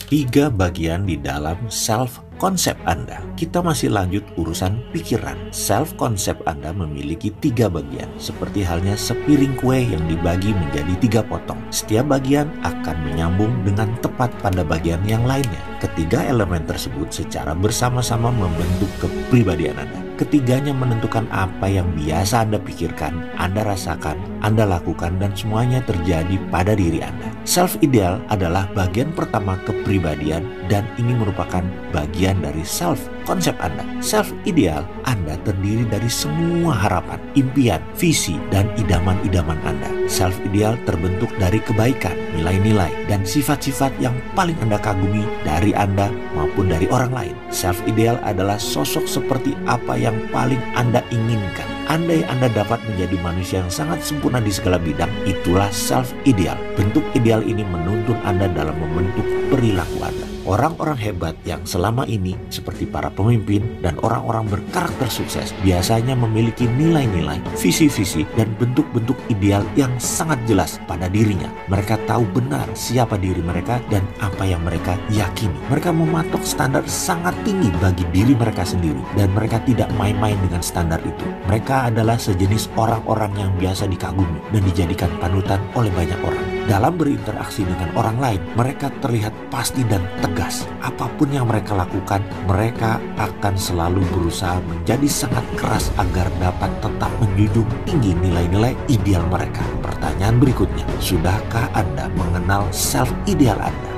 3 bagian di dalam self konsep Anda. Kita masih lanjut urusan pikiran. Self konsep Anda memiliki 3 bagian, seperti halnya sepiring kue yang dibagi menjadi 3 potong. Setiap bagian akan menyambung dengan tepat pada bagian yang lainnya. Ketiga elemen tersebut secara bersama-sama membentuk kepribadian Anda. Ketiganya menentukan apa yang biasa Anda pikirkan, Anda rasakan, Anda lakukan, dan semuanya terjadi pada diri Anda. Self-ideal adalah bagian pertama kepribadian dan ini merupakan bagian dari self-konsep Anda. Self-ideal Anda terdiri dari semua harapan, impian, visi, dan idaman-idaman Anda. Self-ideal terbentuk dari kebaikan, nilai-nilai, dan sifat-sifat yang paling Anda kagumi dari Anda maupun dari orang lain. Self-ideal adalah sosok seperti apa yang paling Anda inginkan. Andai Anda dapat menjadi manusia yang sangat sempurna di segala bidang, itulah self-ideal. Bentuk ideal ini menuntun Anda dalam membentuk perilaku Anda. Orang-orang hebat yang selama ini seperti para pemimpin dan orang-orang berkarakter sukses biasanya memiliki nilai-nilai, visi-visi, dan bentuk-bentuk ideal yang sangat jelas pada dirinya. Mereka tahu benar siapa diri mereka dan apa yang mereka yakini. Mereka mematok standar sangat tinggi bagi diri mereka sendiri dan mereka tidak main-main dengan standar itu. Mereka adalah sejenis orang-orang yang biasa dikagumi dan dijadikan panutan oleh banyak orang. Dalam berinteraksi dengan orang lain, mereka terlihat pasti dan tegas. Apapun yang mereka lakukan, mereka akan selalu berusaha menjadi sangat keras agar dapat tetap menjunjung tinggi nilai-nilai ideal mereka. Pertanyaan berikutnya, sudahkah Anda mengenal self-ideal Anda?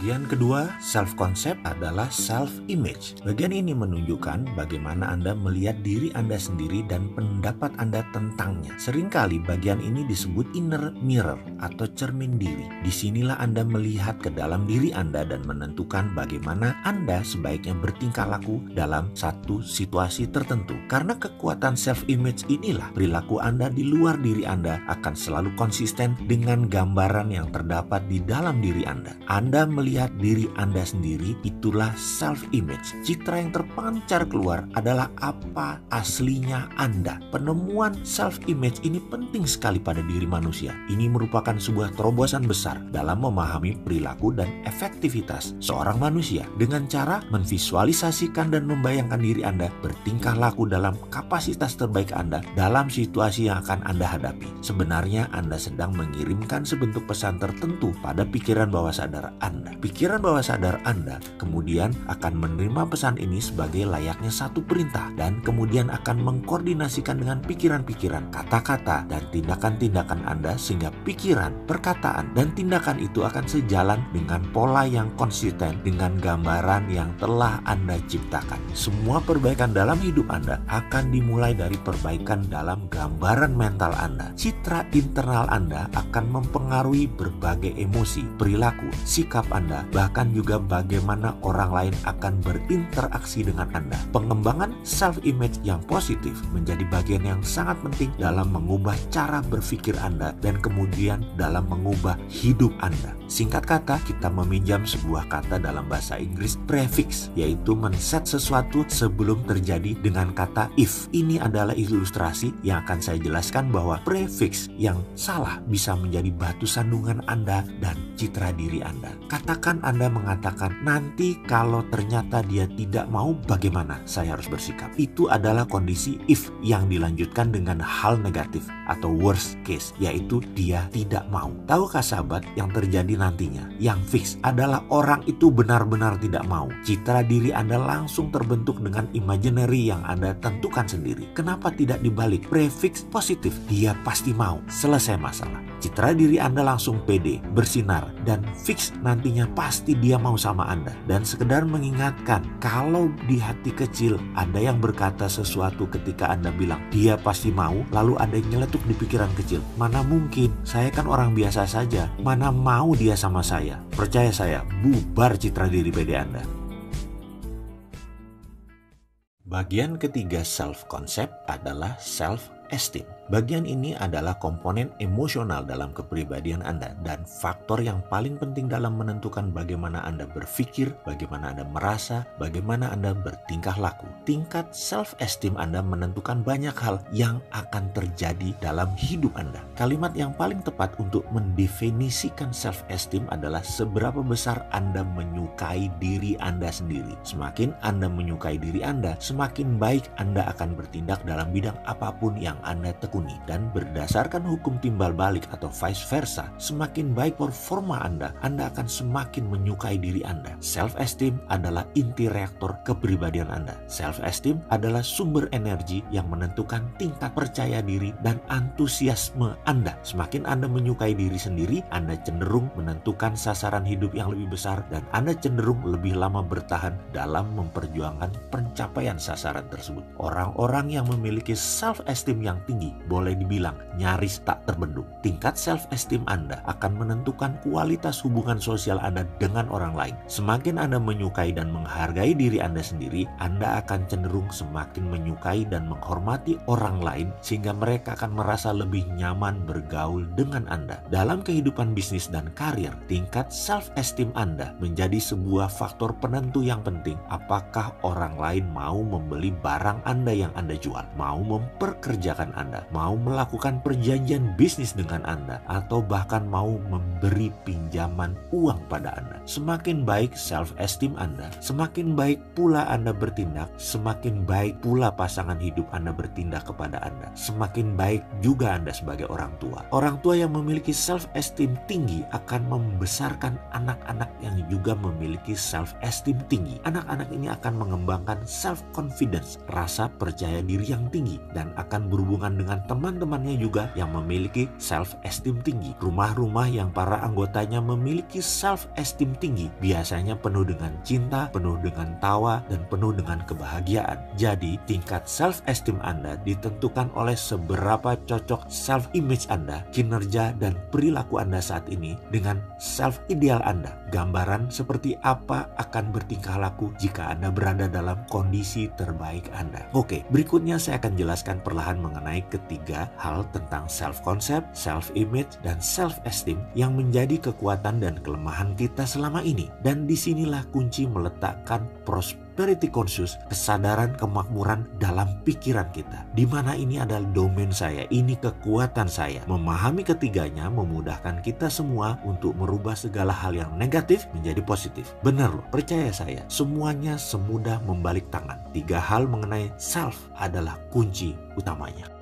Bagian kedua, self-concept adalah self-image. Bagian ini menunjukkan bagaimana Anda melihat diri Anda sendiri dan pendapat Anda tentangnya. Seringkali bagian ini disebut inner mirror atau cermin diri. Disinilah Anda melihat ke dalam diri Anda dan menentukan bagaimana Anda sebaiknya bertingkah laku dalam satu situasi tertentu. Karena kekuatan self-image inilah, perilaku Anda di luar diri Anda akan selalu konsisten dengan gambaran yang terdapat di dalam diri Anda. Anda melihat diri Anda sendiri, itulah self-image. Citra yang terpancar keluar adalah apa aslinya Anda. Penemuan self-image ini penting sekali pada diri manusia. Ini merupakan sebuah terobosan besar dalam memahami perilaku dan efektivitas seorang manusia dengan cara memvisualisasikan dan membayangkan diri Anda bertingkah laku dalam kapasitas terbaik Anda dalam situasi yang akan Anda hadapi. Sebenarnya Anda sedang mengirimkan sebentuk pesan tertentu pada pikiran bawah sadar Anda. Pikiran bawah sadar Anda kemudian akan menerima pesan ini sebagai layaknya satu perintah dan kemudian akan mengkoordinasikan dengan pikiran-pikiran, kata-kata, dan tindakan-tindakan Anda sehingga pikiran, perkataan, dan tindakan itu akan sejalan dengan pola yang konsisten dengan gambaran yang telah Anda ciptakan. Semua perbaikan dalam hidup Anda akan dimulai dari perbaikan dalam gambaran mental Anda. Citra internal Anda akan mempengaruhi berbagai emosi, perilaku, sikap Anda, bahkan juga bagaimana orang lain akan berinteraksi dengan Anda. Pengembangan self-image yang positif menjadi bagian yang sangat penting dalam mengubah cara berpikir Anda dan kemudian dalam mengubah hidup Anda. Singkat kata, kita meminjam sebuah kata dalam bahasa Inggris prefix, yaitu men-set sesuatu sebelum terjadi dengan kata if. Ini adalah ilustrasi yang akan saya jelaskan bahwa prefix yang salah bisa menjadi batu sandungan Anda dan citra diri Anda. Katakan Anda mengatakan, nanti kalau ternyata dia tidak mau, bagaimana saya harus bersikap? Itu adalah kondisi if yang dilanjutkan dengan hal negatif atau worst case, yaitu dia tidak mau. Tahukah sahabat yang terjadi nantinya? Yang fix adalah orang itu benar-benar tidak mau. Citra diri Anda langsung terbentuk dengan imaginary yang Anda tentukan sendiri. Kenapa tidak dibalik? Prefix positif, dia pasti mau. Selesai masalah. Citra diri Anda langsung pede, bersinar, dan fix nantinya pasti dia mau sama Anda. Dan sekedar mengingatkan, kalau di hati kecil ada yang berkata sesuatu ketika Anda bilang dia pasti mau, lalu ada yang nyeletuk di pikiran kecil, mana mungkin, saya kan orang biasa saja, mana mau dia sama saya. Percaya saya, bubar citra diri pede Anda. Bagian ketiga self-concept adalah self-esteem. Bagian ini adalah komponen emosional dalam kepribadian Anda dan faktor yang paling penting dalam menentukan bagaimana Anda berpikir, bagaimana Anda merasa, bagaimana Anda bertingkah laku. Tingkat self-esteem Anda menentukan banyak hal yang akan terjadi dalam hidup Anda. Kalimat yang paling tepat untuk mendefinisikan self-esteem adalah seberapa besar Anda menyukai diri Anda sendiri. Semakin Anda menyukai diri Anda, semakin baik Anda akan bertindak dalam bidang apapun yang Anda tekuni. Dan berdasarkan hukum timbal balik atau vice versa, semakin baik performa Anda akan semakin menyukai diri Anda. Self-esteem adalah inti reaktor kepribadian Anda. Self-esteem adalah sumber energi yang menentukan tingkat percaya diri dan antusiasme Anda. Semakin Anda menyukai diri sendiri, Anda cenderung menentukan sasaran hidup yang lebih besar dan Anda cenderung lebih lama bertahan dalam memperjuangkan pencapaian sasaran tersebut. Orang-orang yang memiliki self-esteem yang tinggi boleh dibilang nyaris tak terbendung. Tingkat self-esteem Anda akan menentukan kualitas hubungan sosial Anda dengan orang lain. Semakin Anda menyukai dan menghargai diri Anda sendiri, Anda akan cenderung semakin menyukai dan menghormati orang lain sehingga mereka akan merasa lebih nyaman bergaul dengan Anda. Dalam kehidupan bisnis dan karir, tingkat self-esteem Anda menjadi sebuah faktor penentu yang penting. Apakah orang lain mau membeli barang Anda yang Anda jual, mau memperkerjakan Anda, mau melakukan perjanjian bisnis dengan Anda, atau bahkan mau memberi pinjaman uang pada Anda. Semakin baik self-esteem Anda, semakin baik pula Anda bertindak, semakin baik pula pasangan hidup Anda bertindak kepada Anda. Semakin baik juga Anda sebagai orang tua. Orang tua yang memiliki self-esteem tinggi akan membesarkan anak-anak yang juga memiliki self-esteem tinggi. Anak-anak ini akan mengembangkan self-confidence, rasa percaya diri yang tinggi, dan akan berhubungan dengan teman-temannya juga yang memiliki self-esteem tinggi. Rumah-rumah yang para anggotanya memiliki self-esteem tinggi biasanya penuh dengan cinta, penuh dengan tawa, dan penuh dengan kebahagiaan. Jadi, tingkat self-esteem Anda ditentukan oleh seberapa cocok self-image Anda, kinerja, dan perilaku Anda saat ini dengan self-ideal Anda. Gambaran seperti apa akan bertingkah laku jika Anda berada dalam kondisi terbaik Anda. Oke, berikutnya saya akan jelaskan perlahan mengenai ketiga hal tentang self-concept, self-image, dan self-esteem yang menjadi kekuatan dan kelemahan kita selama ini. Dan disinilah kunci meletakkan prosperity conscious, kesadaran kemakmuran dalam pikiran kita. Di mana ini adalah domain saya, ini kekuatan saya. Memahami ketiganya memudahkan kita semua untuk merubah segala hal yang negatif menjadi positif. Benar loh, percaya saya, semuanya semudah membalik tangan. Tiga hal mengenai self adalah kunci utamanya.